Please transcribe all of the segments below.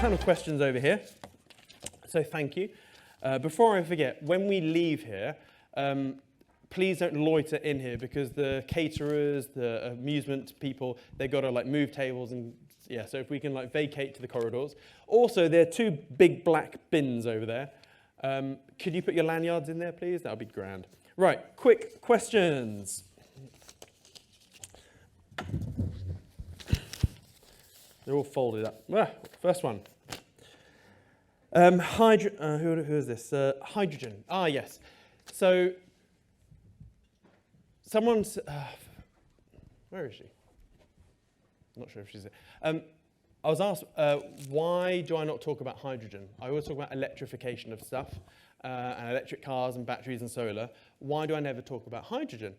ton of questions over here, so thank you. Before I forget, when we leave here, please don't loiter in here because the caterers, the amusement people, they've got to like move tables and yeah, so if we can like vacate to the corridors. Also, there are two big black bins over there. Could you put your lanyards in there, please? That would be grand. Right, quick questions. They're all folded up. First one. Who is this? Hydrogen. Ah, yes. So, someone's... where is she? I'm not sure if she's there. I was asked, why do I not talk about hydrogen? I always talk about electrification of stuff, and electric cars and batteries and solar. Why do I never talk about hydrogen?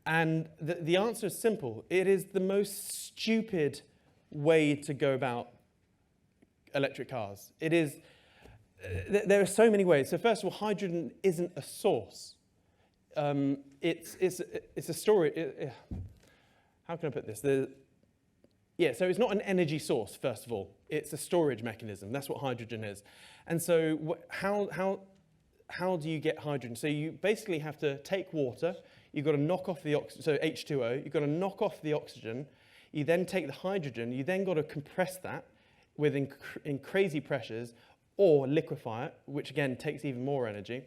And the answer is simple. It is the most stupid way to go about electric cars. It is, there are so many ways. So first of all, hydrogen isn't a source. It's a story. How can I put this? So it's not an energy source, first of all. It's a storage mechanism. That's what hydrogen is. And so how do you get hydrogen? So you basically have to take water. You've got to knock off the oxygen, so H2O. You've got to knock off the oxygen. You then take the hydrogen. You then got to compress that in crazy pressures or liquefy it, which again takes even more energy.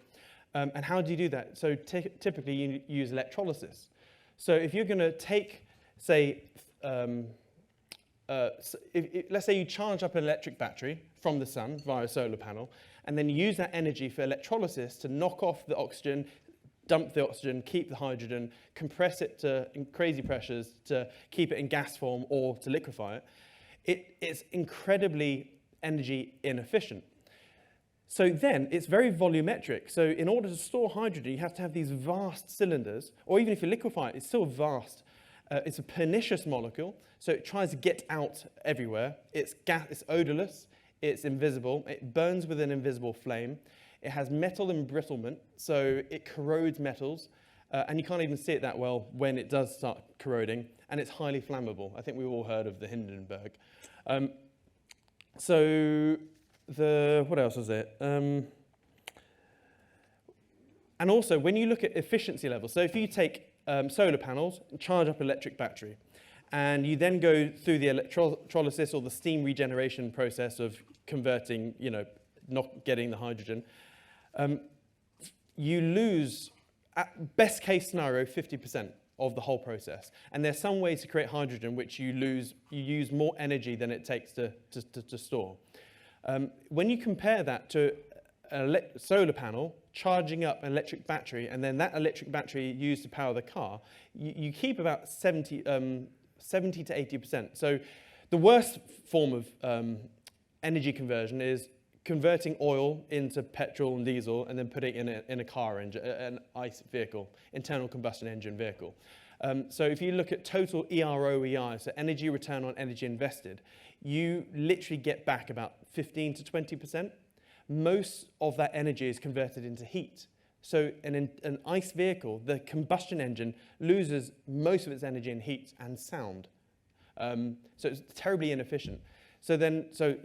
And how do you do that? So typically you use electrolysis. So if you're going to take, say, let's say you charge up an electric battery from the sun via a solar panel, and then use that energy for electrolysis to knock off the oxygen, dump the oxygen, keep the hydrogen, compress it in crazy pressures to keep it in gas form or to liquefy it, it's incredibly energy inefficient. So then it's very volumetric. So in order to store hydrogen, you have to have these vast cylinders, or even if you liquefy it, it's still vast. It's a pernicious molecule, so it tries to get out everywhere. It's odorless, it's invisible, it burns with an invisible flame. It has metal embrittlement, so it corrodes metals, and you can't even see it that well when it does start corroding, and it's highly flammable. I think we've all heard of the Hindenburg. What else was it? And also, when you look at efficiency levels, so if you take solar panels, charge up an electric battery, and you then go through the electrolysis or the steam regeneration process of converting, not getting the hydrogen, you lose, at best case scenario, 50% of the whole process. And there's some ways to create hydrogen which you use more energy than it takes to store. When you compare that to a solar panel, charging up an electric battery, and then that electric battery used to power the car, you keep about 70 to 80%. So the worst form of energy conversion is converting oil into petrol and diesel and then putting it in a car engine, an ICE vehicle, internal combustion engine vehicle. So if you look at total EROEI, so energy return on energy invested, you literally get back about 15 to 20%. Most of that energy is converted into heat. So an ICE vehicle, the combustion engine, loses most of its energy in heat and sound. So it's terribly inefficient. So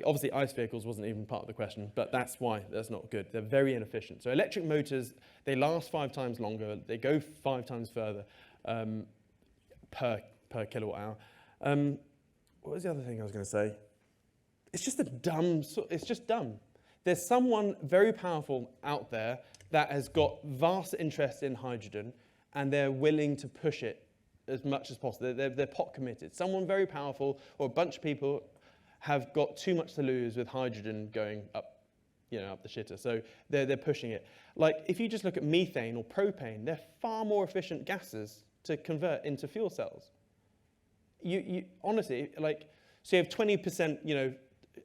obviously ICE vehicles wasn't even part of the question, but that's why that's not good. They're very inefficient. So electric motors, they last 5 times longer. They go 5 times further per kilowatt hour. What was the other thing I was going to say? It's just dumb. There's someone very powerful out there that has got vast interest in hydrogen, and they're willing to push it as much as possible. They're pot committed. Someone very powerful, or a bunch of people, have got too much to lose with hydrogen going up, up the shitter. So they're pushing it. Like if you just look at methane or propane, they're far more efficient gases to convert into fuel cells. You honestly, so you have 20%,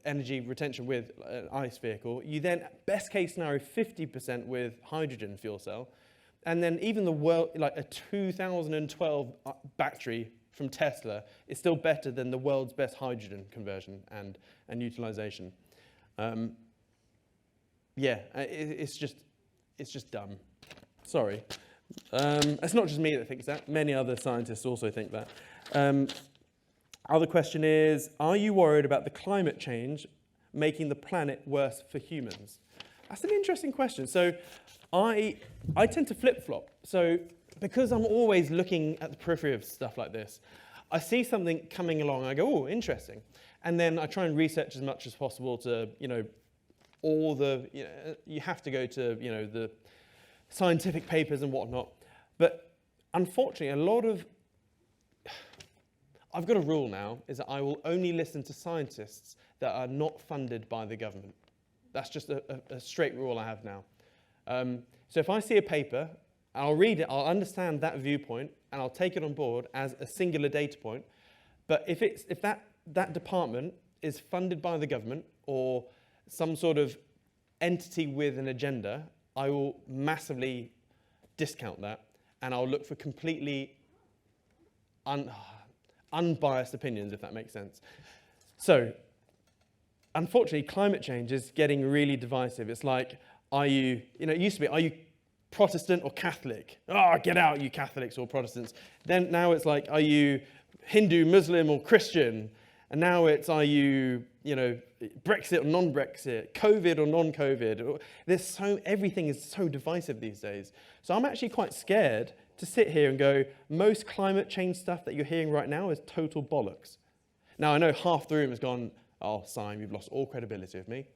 energy retention with an ICE vehicle. You then, best case scenario, 50% with hydrogen fuel cell. And then even the world, like a 2012 battery from Tesla is still better than the world's best hydrogen conversion and utilization. It's just dumb. Sorry. It's not just me that thinks that. Many other scientists also think that. Other question is, are you worried about the climate change making the planet worse for humans? That's an interesting question. So I tend to flip-flop. So because I'm always looking at the periphery of stuff like this, I see something coming along, I go, oh, interesting. And then I try and research as much as possible to, all the, you have to go to, the scientific papers and whatnot. But unfortunately, I've got a rule now, is that I will only listen to scientists that are not funded by the government. That's just a straight rule I have now. So if I see a paper, I'll read it, I'll understand that viewpoint, and I'll take it on board as a singular data point. But if that department is funded by the government or some sort of entity with an agenda, I will massively discount that, and I'll look for completely unbiased opinions, if that makes sense. So, unfortunately, climate change is getting really divisive. It's like, it used to be, are you Protestant or Catholic? Oh, get out, you Catholics or Protestants. Then now it's like, are you Hindu, Muslim, or Christian? And now it's, are you, Brexit or non-Brexit, COVID or non-COVID? Everything is so divisive these days. So I'm actually quite scared to sit here and go, most climate change stuff that you're hearing right now is total bollocks. Now, I know half the room has gone, oh, Siam, you've lost all credibility with me.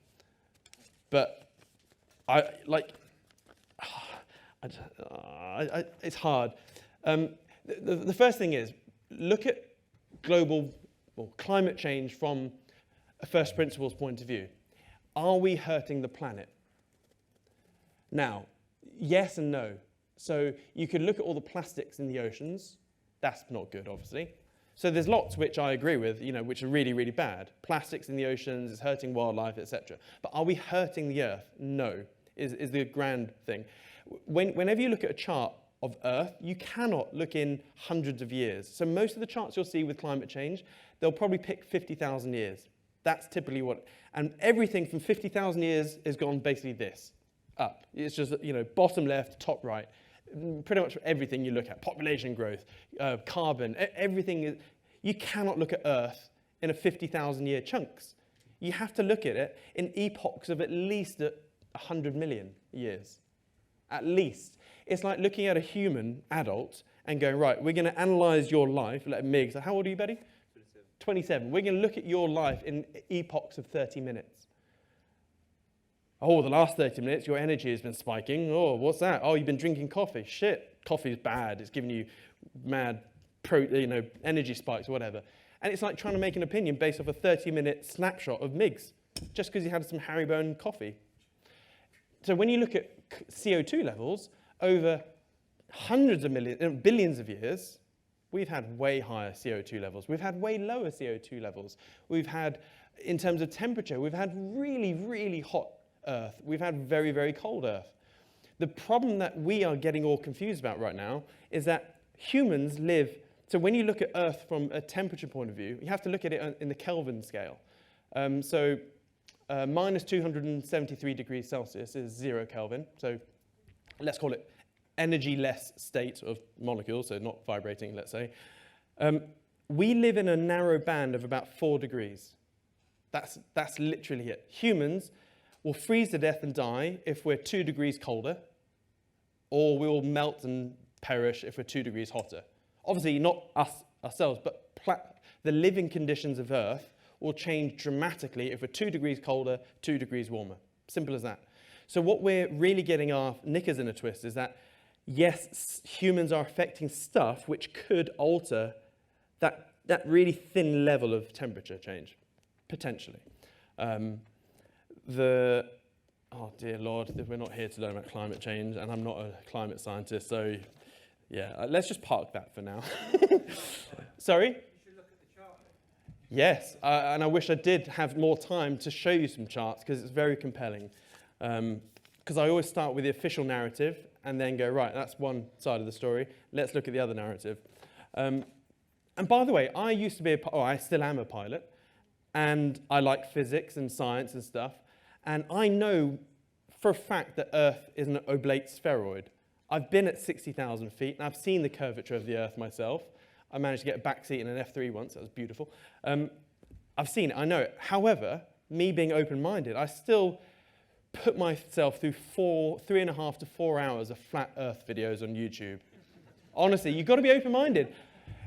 But it's hard. The first thing is, look at climate change from a first principles point of view. Are we hurting the planet? Now, yes and no. So you could look at all the plastics in the oceans. That's not good, obviously. So there's lots which I agree with, which are really, really bad. Plastics in the oceans, it's hurting wildlife, etc. But are we hurting the Earth? No, is the grand thing. Whenever you look at a chart of Earth, you cannot look in hundreds of years. So most of the charts you'll see with climate change, they'll probably pick 50,000 years. That's typically and everything from 50,000 years has gone basically this, up. It's just, bottom left, top right. Pretty much everything you look at, population growth, carbon, everything is, you cannot look at Earth in a 50,000 year chunks. You have to look at it in epochs of at least 100 million years. At least. It's like looking at a human adult and going, right, we're going to analyze your life. Like Mig, so how old are you, Betty? 27. We're going to look at your life in epochs of 30 minutes. Oh, the last 30 minutes, your energy has been spiking. Oh, what's that? Oh, you've been drinking coffee. Shit, coffee's bad. It's giving you mad energy spikes or whatever. And it's like trying to make an opinion based off a 30-minute snapshot of Migs, just because you had some Haribone coffee. So when you look at CO2 levels over hundreds of millions, billions of years, we've had way higher CO2 levels. We've had way lower CO2 levels. We've had, in terms of temperature, we've had really, really hot Earth. We've had very, very cold Earth. The problem that we are getting all confused about right now is that humans live, so when you look at Earth from a temperature point of view, you have to look at it in the Kelvin scale. Minus 273 degrees Celsius is 0 Kelvin. So let's call it energy-less state of molecules, so not vibrating, let's say. We live in a narrow band of about 4 degrees. That's literally it. Humans will freeze to death and die if we're 2 degrees colder, or we will melt and perish if we're 2 degrees hotter. Obviously, not us ourselves, but the living conditions of Earth will change dramatically if we're 2 degrees colder, 2 degrees warmer. Simple as that. So what we're really getting our knickers in a twist is that, yes, humans are affecting stuff which could alter that really thin level of temperature change, potentially. Oh dear Lord, we're not here to learn about climate change, and I'm not a climate scientist, so yeah, let's just park that for now. Sorry? You should look at the chart. Yes, and I wish I did have more time to show you some charts, because it's very compelling. Because I always start with the official narrative, and then go, right, that's one side of the story, let's look at the other narrative. And by the way, I still am a pilot, and I like physics and science and stuff. And I know for a fact that Earth is an oblate spheroid. I've been at 60,000 feet, and I've seen the curvature of the Earth myself. I managed to get a backseat in an F3 once. That was beautiful. I've seen it. I know it. However, me being open-minded, I still put myself through 3.5 to 4 hours of flat Earth videos on YouTube. Honestly, you've got to be open-minded.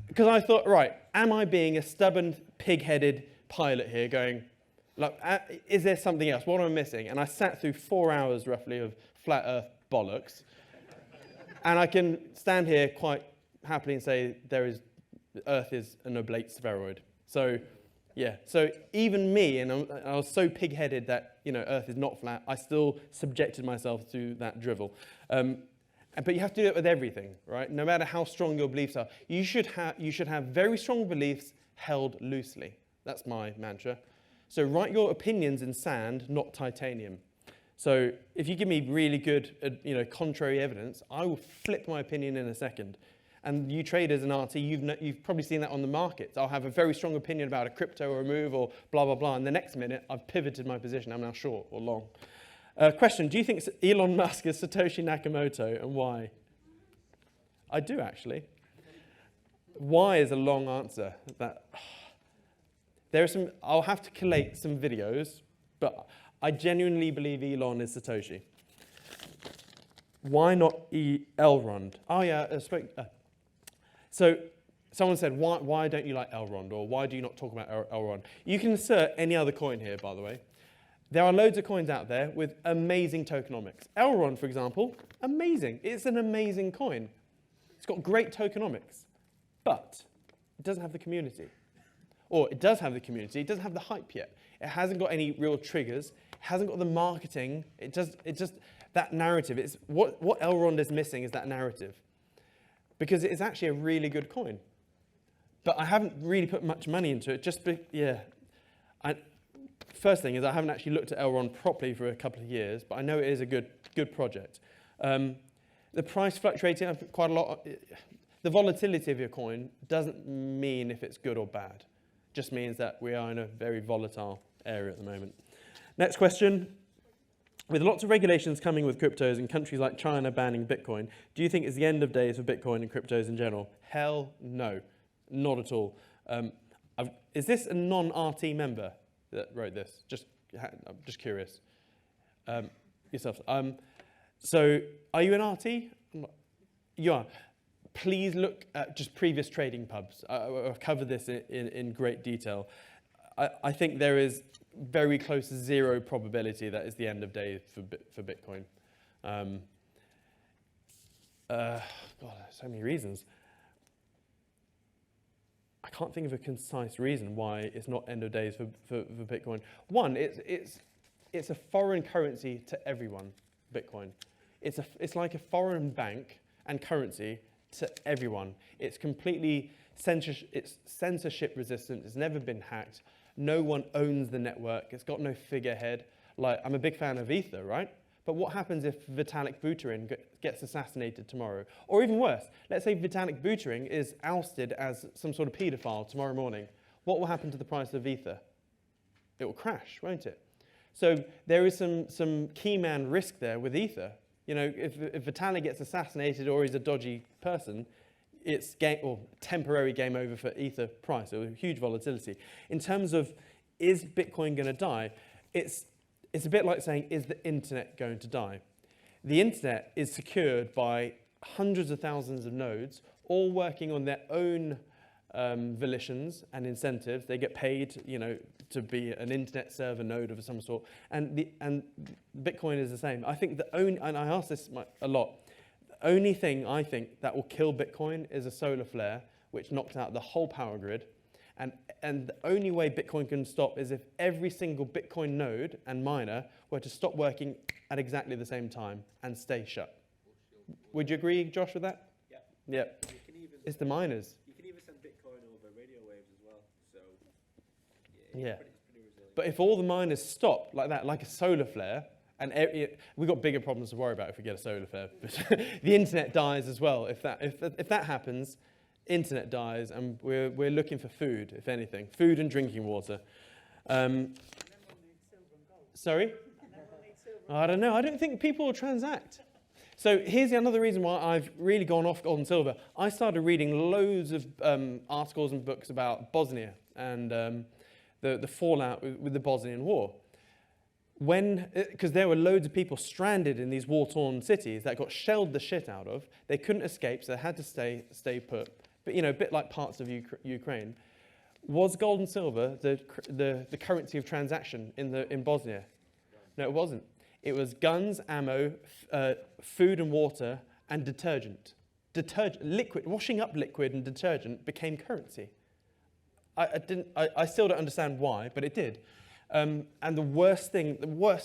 Because I thought, right, am I being a stubborn, pig-headed pilot here going, like, is there something else? What am I missing? And I sat through 4 hours, roughly, of flat Earth bollocks. And I can stand here quite happily and say Earth is an oblate spheroid. So, yeah. So even me, and I was so pig-headed that, Earth is not flat, I still subjected myself to that drivel. But you have to do it with everything, right? No matter how strong your beliefs are. You should have very strong beliefs held loosely. That's my mantra. So write your opinions in sand, not titanium. So if you give me really good, contrary evidence, I will flip my opinion in a second. And you traders and RT, you've probably seen that on the markets. I'll have a very strong opinion about a crypto or a move or blah, blah, blah. And the next minute, I've pivoted my position. I'm now short or long. Question, do you think Elon Musk is Satoshi Nakamoto, and why? I do, actually. Why is a long answer. I'll have to collate some videos, but I genuinely believe Elon is Satoshi. Why not Elrond? Oh, yeah, so someone said, why don't you like Elrond, or why do you not talk about Elrond? You can insert any other coin here, by the way. There are loads of coins out there with amazing tokenomics. Elrond, for example, amazing. It's an amazing coin. It's got great tokenomics, but it doesn't have the community. Or it does have the community, it doesn't have the hype yet. It hasn't got any real triggers, it hasn't got the marketing, it just that narrative. It's what Elrond is missing is that narrative. Because it is actually a really good coin. But I haven't really put much money into it, First thing is I haven't actually looked at Elrond properly for a couple of years, but I know it is a good project. The price fluctuating quite a lot. The volatility of your coin doesn't mean if it's good or bad. It just means that we are in a very volatile area at the moment. Next question. With lots of regulations coming with cryptos and countries like China banning Bitcoin, do you think it's the end of days for Bitcoin and cryptos in general? Hell no, not at all. Is this a non-RT member that wrote this? I'm just curious. Yourself. So, are you an RT? You are. Please look at just previous trading pubs. I've covered this in great detail. I think there is very close to zero probability that is the end of days for Bitcoin. God, so many reasons. I can't think of a concise reason why it's not end of days for Bitcoin. One, it's a foreign currency to everyone, Bitcoin. It's like a foreign bank and currency to everyone. It's completely censorship resistant. It's never been hacked. No one owns the network. It's got no figurehead. Like, I'm a big fan of Ether, right? But what happens if Vitalik Buterin gets assassinated tomorrow? Or even worse, let's say Vitalik Buterin is ousted as some sort of paedophile tomorrow morning. What will happen to the price of Ether? It will crash, won't it? So there is some key man risk there with Ether. If Vitalik gets assassinated or he's a dodgy person, it's temporary game over for Ether price, so huge volatility. In terms of, is Bitcoin going to die? It's a bit like saying, is the internet going to die? The internet is secured by hundreds of thousands of nodes, all working on their own volitions and incentives. They get paid, to be an internet server node of some sort. And Bitcoin is the same. I think and I ask this a lot, the only thing I think that will kill Bitcoin is a solar flare, which knocks out the whole power grid. And the only way Bitcoin can stop is if every single Bitcoin node and miner were to stop working at exactly the same time and stay shut. Would you agree, Josh, with that? Yeah. Yeah. It's the miners. You can even send Bitcoin over radio waves as well. So, yeah. It's pretty resilient. But if all the miners stop like that, like a solar flare, and we've got bigger problems to worry about if we get a solar flare. But the internet dies as well. If that happens, internet dies, and we're looking for food, if anything, food and drinking water. Sorry? I don't know. I don't think people will transact. So here's another reason why I've really gone off gold and silver. I started reading loads of articles and books about Bosnia and the fallout with the Bosnian War. Because there were loads of people stranded in these war-torn cities that got shelled the shit out of. They couldn't escape, so they had to stay put. But a bit like parts of Ukraine. Was gold and silver the currency of transaction in Bosnia? No, it wasn't. It was guns, ammo, food and water, and detergent. Liquid, washing up liquid and detergent became currency. I still don't understand why, but it did. And the worst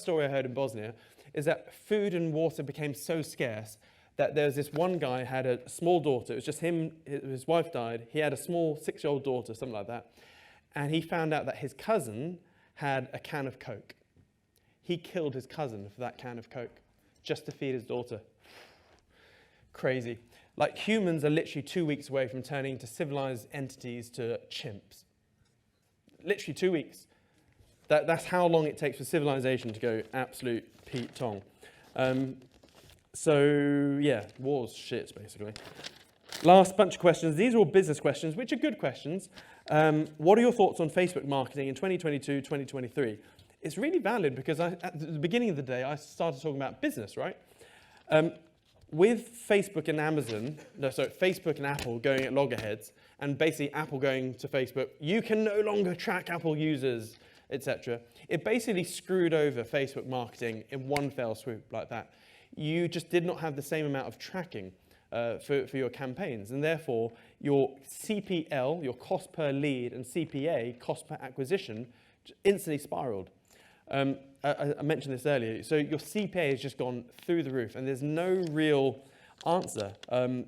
story I heard in Bosnia is that food and water became so scarce that there was this one guy had a small daughter. It was just him, his wife died. He had a small 6-year-old daughter, something like that. And he found out that his cousin had a can of Coke. He killed his cousin for that can of Coke just to feed his daughter. Crazy. Like, humans are literally 2 weeks away from turning to civilized entities to chimps. Literally 2 weeks. That's how long it takes for civilization to go absolute Pete Tong. So, yeah, war's shit, basically. Last bunch of questions. These are all business questions, which are good questions. What are your thoughts on Facebook marketing in 2022, 2023? It's really valid because at the beginning of the day, I started talking about business, right? With Facebook and Facebook and Apple going at loggerheads, and basically Apple going to Facebook, you can no longer track Apple users, etc. It basically screwed over Facebook marketing in one fell swoop like that. You just did not have the same amount of tracking for your campaigns, and therefore your CPL, your cost per lead, and CPA, cost per acquisition, instantly spiraled. I mentioned this earlier. So your CPA has just gone through the roof, and there's no real answer. You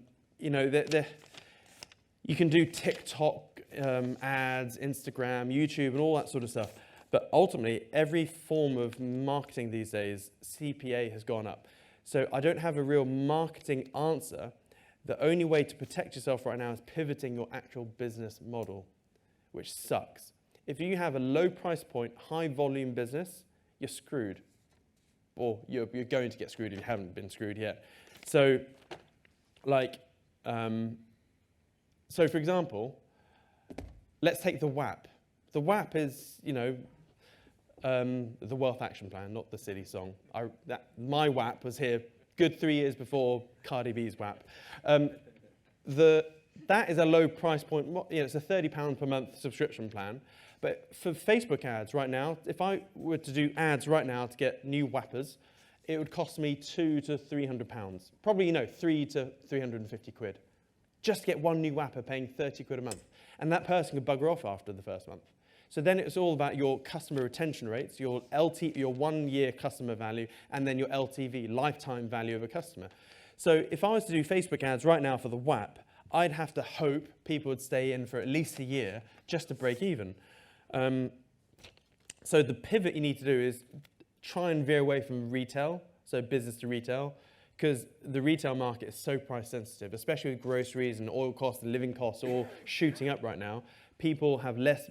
can do TikTok ads, Instagram, YouTube, and all that sort of stuff. But ultimately, every form of marketing these days, CPA has gone up. So I don't have a real marketing answer. The only way to protect yourself right now is pivoting your actual business model, which sucks. If you have a low price point, high volume business, you're screwed. Or you're going to get screwed if you haven't been screwed yet. So, for example, let's take the WAP. The WAP is, the Wealth Action Plan, not the silly song. My WAP was here good 3 years before Cardi B's WAP. That is a low price point. It's a £30 per month subscription plan. But for Facebook ads right now, if I were to do ads right now to get new WAPers, it would cost me £200 to £300. Probably, 3 to 350 quid. Just to get one new WAPer paying 30 quid a month. And that person could bugger off after the first month. So then it's all about your customer retention rates, your 1 year customer value, and then your LTV, lifetime value of a customer. So if I was to do Facebook ads right now for the WAP, I'd have to hope people would stay in for at least a year just to break even. So the pivot you need to do is try and veer away from retail, so business to retail, because the retail market is so price sensitive, especially with groceries and oil costs and living costs all shooting up right now. People have less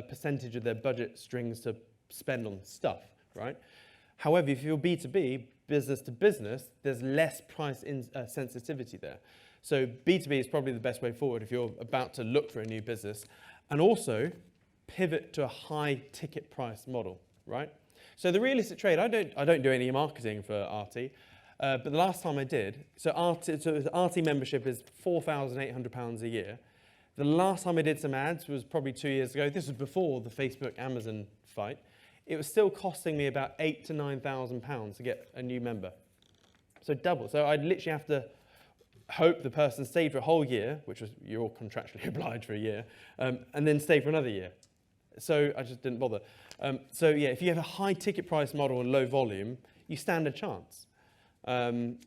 percentage of their budget strings to spend on stuff, right? However, if you're B2B, business to business, there's less price sensitivity there. So B2B is probably the best way forward if you're about to look for a new business. And also, pivot to a high ticket price model, right? So the realistic trade, I don't do any marketing for RT, but the last time I did, so the RT membership is £4,800 a year. The last time I did some ads was probably 2 years ago. This was before the Facebook-Amazon fight. It was still costing me about £8,000 to £9,000 to get a new member. So double. So I'd literally have to hope the person stayed for a whole year, which was you're all contractually obliged for a year, and then stay for another year. So I just didn't bother. If you have a high ticket price model and low volume, you stand a chance. It's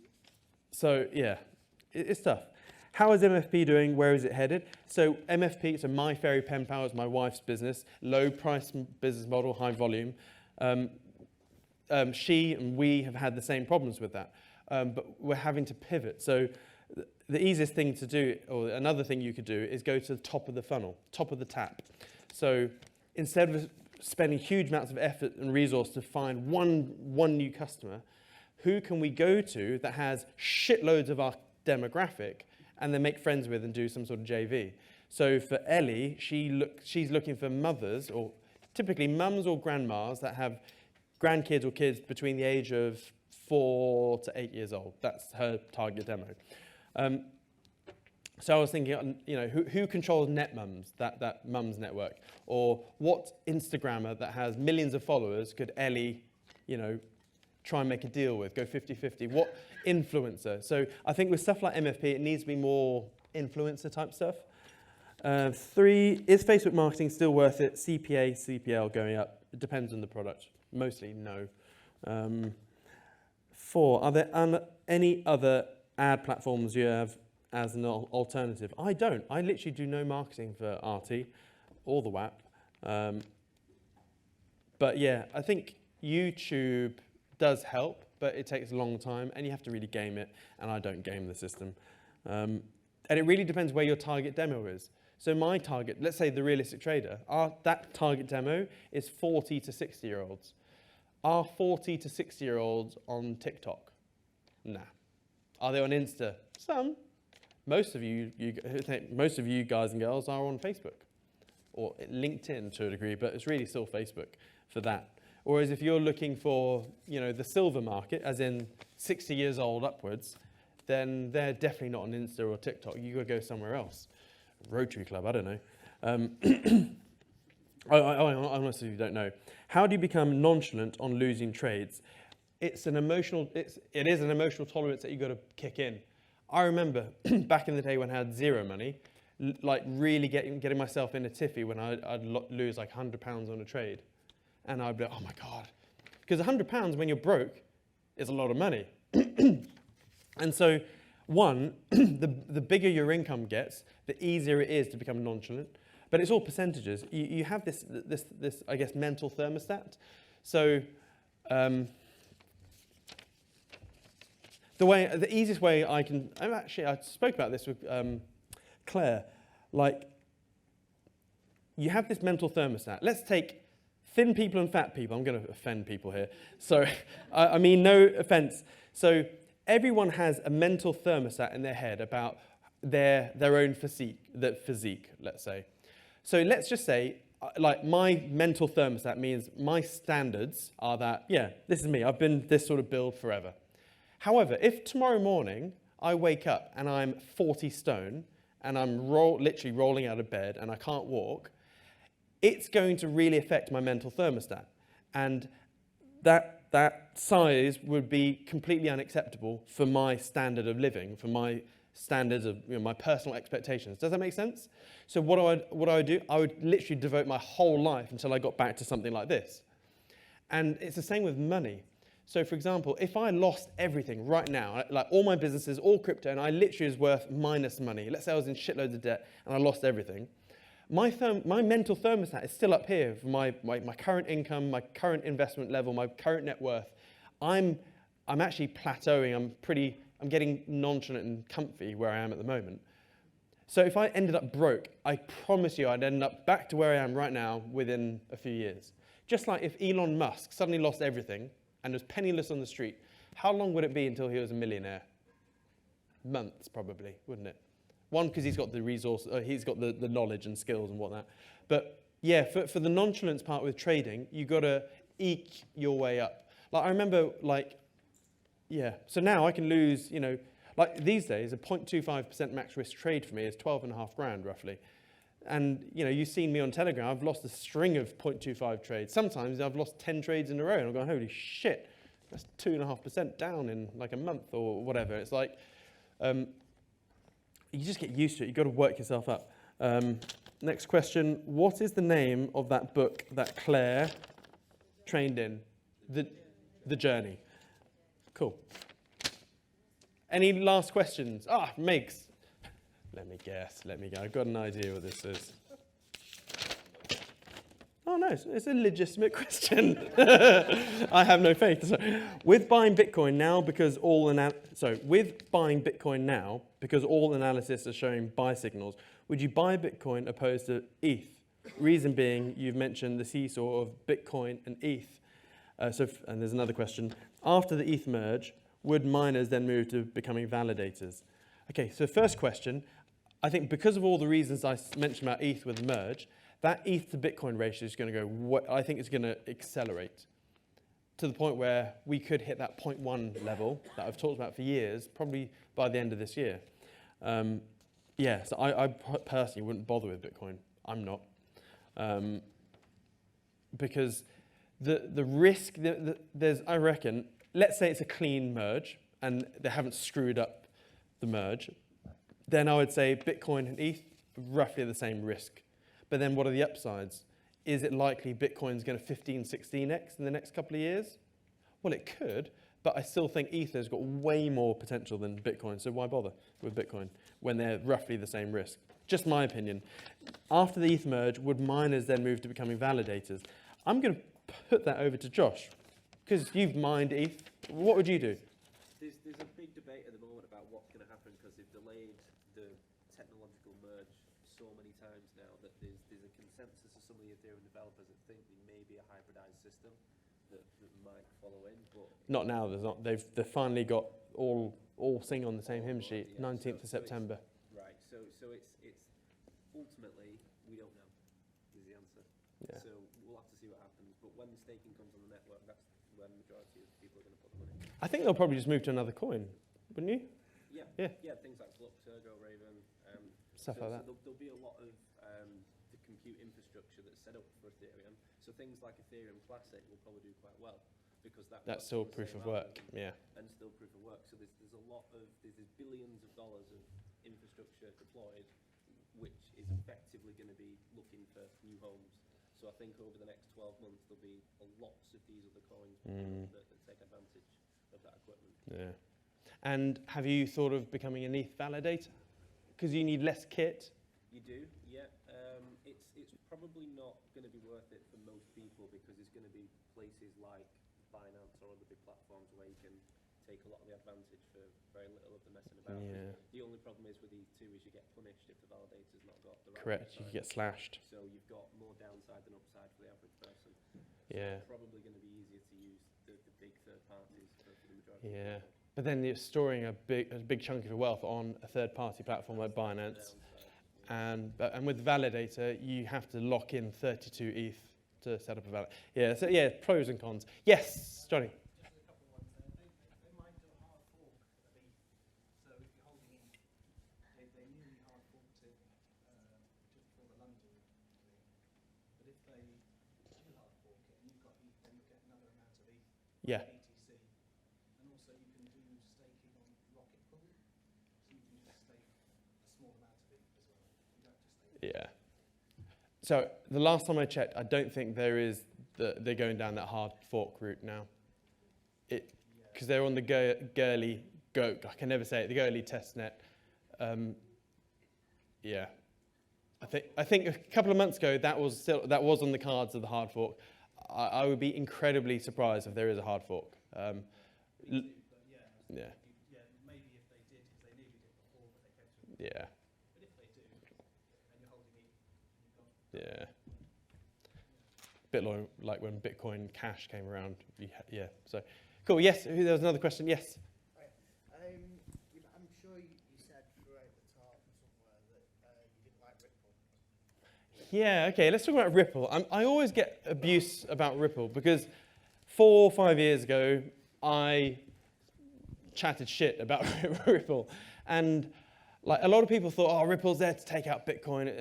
tough. How is MFP doing? Where is it headed? So MFP, so My Fairy Pen Pal is my wife's business, low price business model, high volume. She and we have had the same problems with that, but we're having to pivot. So the easiest thing to do, or another thing you could do, is go to the top of the funnel, top of the tap. So instead of spending huge amounts of effort and resource to find one new customer, who can we go to that has shitloads of our demographic and then make friends with and do some sort of JV? So for Ellie, she's looking for mothers, or typically mums or grandmas that have grandkids or kids between the age of 4 to 8 years old. That's her target demo. So I was thinking, who controls NetMums, that mums network? Or what Instagrammer that has millions of followers could Ellie, try and make a deal with, go 50-50? What influencer? So I think with stuff like MFP, it needs to be more influencer type stuff. 3, is Facebook marketing still worth it? CPA, CPL going up. It depends on the product. Mostly no. 4, are there any other ad platforms you have as an alternative? I don't. I literally do no marketing for RT or the WAP. But yeah, I think YouTube does help, but it takes a long time and you have to really game it, and I don't game the system. And it really depends where your target demo is. So my target, let's say the realistic trader, that target demo is 40 to 60-year-olds. Are 40 to 60-year-olds on TikTok? Nah. Are they on Insta? Some. Most of you guys and girls are on Facebook or LinkedIn to a degree, but it's really still Facebook for that. Whereas if you're looking for, the silver market, as in 60 years old upwards, then they're definitely not on Insta or TikTok. You've got to go somewhere else. Rotary Club, I don't know. I honestly don't know. How do you become nonchalant on losing trades? It is an emotional tolerance that you've got to kick in. I remember back in the day when I had zero money, really getting myself in a tiffy when I'd lose like £100 on a trade. And I'd be like, oh my God. Because £100 when you're broke is a lot of money. And so, the bigger your income gets, the easier it is to become nonchalant. But it's all percentages. You have this, I guess, mental thermostat. So the easiest way I spoke about this with Clare. You have this mental thermostat. Let's take thin people and fat people. I'm going to offend people here. So I mean, no offense. So everyone has a mental thermostat in their head about their own physique, let's say. So let's just say, my mental thermostat means my standards are that, yeah, this is me. I've been this sort of build forever. However, if tomorrow morning I wake up and I'm 40 stone and I'm literally rolling out of bed and I can't walk, it's going to really affect my mental thermostat. And that size would be completely unacceptable for my standard of living, for my standards of my personal expectations. Does that make sense? So what I would do? I would literally devote my whole life until I got back to something like this. And it's the same with money. So for example, if I lost everything right now, like all my businesses, all crypto, and I literally was worth minus money, let's say I was in shitloads of debt and I lost everything, my mental thermostat is still up here for my current income, my current investment level, my current net worth. I'm actually plateauing. I'm getting nonchalant and comfy where I am at the moment. So if I ended up broke, I promise you I'd end up back to where I am right now within a few years. Just like if Elon Musk suddenly lost everything and was penniless on the street, how long would it be until he was a millionaire? Months, probably, wouldn't it? One, because he's got the resource, he's got the knowledge and skills and whatnot. But yeah, for the nonchalance part with trading, you've got to eke your way up. I remember, so now I can lose, these days, a 0.25% max risk trade for me is 12.5 grand, roughly. And, you've seen me on Telegram, I've lost a string of 0.25 trades. Sometimes I've lost 10 trades in a row, and I'm going, holy shit, that's 2.5% down in a month or whatever. It's like, you just get used to it. You've got to work yourself up. Next question, what is the name of that book that Clare trained in? The Journey. Cool. Any last questions? Megs. Let me guess. I've got an idea what this is. Oh, no, it's a legitimate question. I have no faith. So, with buying Bitcoin now because all analysis are showing buy signals, would you buy Bitcoin opposed to ETH? Reason being, you've mentioned the seesaw of Bitcoin and ETH. And there's another question. After the ETH merge, would miners then move to becoming validators? Okay, so first question, I think because of all the reasons I mentioned about ETH with the merge, that ETH to Bitcoin ratio is going to go, I think it's going to accelerate to the point where we could hit that 0.1 level that I've talked about for years, probably by the end of this year. Yeah, so I personally wouldn't bother with Bitcoin. I'm not. Because the risk, there's, I reckon, let's say it's a clean merge and they haven't screwed up the merge, then I would say Bitcoin and ETH, roughly the same risk. But then what are the upsides? Is it likely Bitcoin's going to 15, 16x in the next couple of years? Well, it could, but I still think Ether's got way more potential than Bitcoin, so why bother with Bitcoin when they're roughly the same risk? Just my opinion. After the ETH merge, would miners then move to becoming validators? I'm going to put that over to Josh, because you've mined ETH. What would you do? There's a big debate at the moment about what's going to happen because they've delayed the technological merge so many times now that there's a consensus of some of the Ethereum developers that think there may be a hybridized system that might follow in, but Not now, there's not. They've finally got all singing on the same hymn sheet, yeah, 19th of September. right. So it's ultimately we don't know is the answer. Yeah. So we'll have to see what happens. But when the staking comes on the network, that's when the majority of people are going to put the money. I think they'll probably just move to another coin, wouldn't you? Yeah. Yeah. Yeah. Things like Flux, Ergo, Raven, Stuff like that. So there'll be a lot of the compute infrastructure that's set up for Ethereum. So things like Ethereum Classic will probably do quite well because That's still proof of work, yeah. and still proof of work. So there's a lot of there's billions of dollars of infrastructure deployed, which is effectively going to be looking for new homes. So I think over the next 12 months there'll be lots of these other coins that take advantage of that equipment. Yeah. And have you thought of becoming an ETH validator? Because you need less kit. You do, yeah. It's probably not going to be worth it for most people because there's going to be places like Binance or other big platforms where you can take a lot of the advantage for very little of the messing about. Yeah. The only problem is with ETH2 is you get punished if the validator's not got the right Correct, you upside. get slashed. So you've got more downside than upside for the average person. So Yeah. it's probably going to be easier to use the big third parties for the majority Yeah. of people. But then you're storing a big chunk of your wealth on a third-party platform like Binance. And with the validator, you have to lock in 32 ETH to set up a validator. Yeah, so yeah, pros and cons. Yes, Johnny. Just a couple of ones there. They might do a hard fork of ETH. So if you're holding ETH, they nearly hard forked it just before the London thing. But if they do hard fork it and you've got ETH, then you'll get another amount of ETH. Yeah. BTC. And also you can do staking on Rocket Pool. So you can just stake a small amount of ETH as well. You don't just stake. Yeah. So the last time I checked, I don't think they're going down that hard fork route now. Because they're on the Gurley, I can never say it, the Gurley testnet. Yeah. I think a couple of months ago that was on the cards of the hard fork. I would be incredibly surprised if there is a hard fork. Yeah. Yeah. Yeah, maybe if they did, because they needed it before, but they kept it. Yeah. But if they do, and you're holding ETH, you've got Yeah. Bit like when Bitcoin Cash came around. Yeah. So cool. Yes. There was another question. Yes. Right. I'm sure you said right at the top somewhere that you didn't like Ripple. Yeah. Okay. Let's talk about Ripple. I always get abuse about Ripple because 4 or 5 years ago I chatted shit about Ripple, and like a lot of people thought, oh, Ripple's there to take out Bitcoin,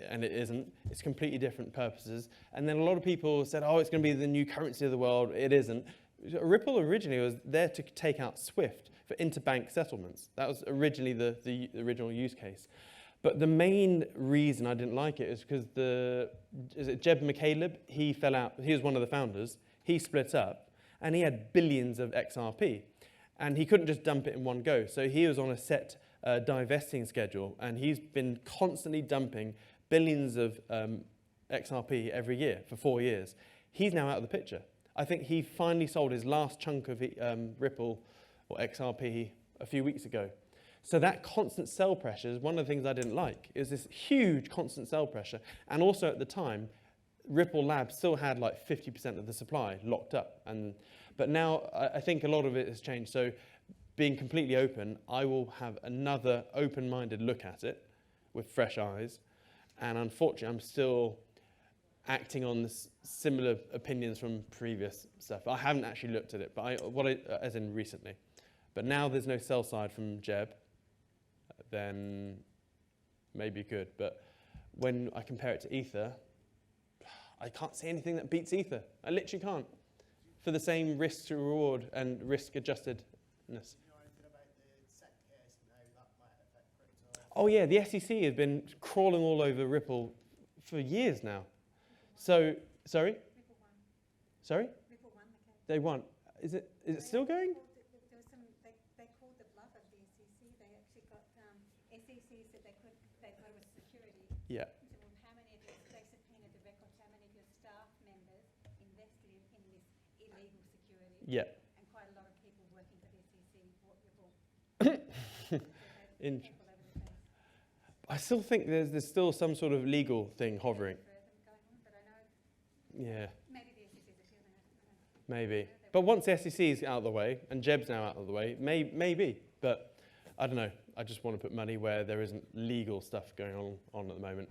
and it isn't. It's completely different purposes. And then a lot of people said, oh, it's going to be the new currency of the world. It isn't. Ripple originally was there to take out SWIFT for interbank settlements. That was originally the original use case. But the main reason I didn't like it is because Jeb McCaleb, he fell out. He was one of the founders. He split up, and he had billions of XRP. And he couldn't just dump it in one go. So he was on a set divesting schedule, and he's been constantly dumping billions of XRP every year for 4 years. He's now out of the picture. I think he finally sold his last chunk of Ripple or XRP a few weeks ago. So that constant sell pressure is one of the things I didn't like. It was this huge constant sell pressure. And also at the time, Ripple Labs still had like 50% of the supply locked up. But now I think a lot of it has changed. So being completely open, I will have another open-minded look at it with fresh eyes. And unfortunately, I'm still acting on similar opinions from previous stuff. I haven't actually looked at it, but as in recently. But now there's no sell side from Jeb, then maybe good. But when I compare it to Ether, I can't see anything that beats Ether. I literally can't. For the same risk to reward and risk adjustedness. Do you know anything about the SEC case and how that might affect crypto? Oh yeah, the SEC has been crawling all over Ripple for years now. So, sorry? Ripple won. Sorry? Ripple won the case. They won. Is it still going? There was some, they called the bluff of the SEC. They actually got, SEC said they thought it was security. Yeah. So how many of your, they subpoenaed the records, how many of your staff members invested in this illegal security? Yeah. And quite a lot of people working for the SEC bought Ripple. Int- All over the place. I still think there's still some sort of legal thing hovering. Going on, but I know Yeah, maybe the SEC is appealing it. I don't know. maybe. But once the SEC is out of the way and Jeb's now out of the way, maybe. But I don't know. I just want to put money where there isn't legal stuff going on at the moment.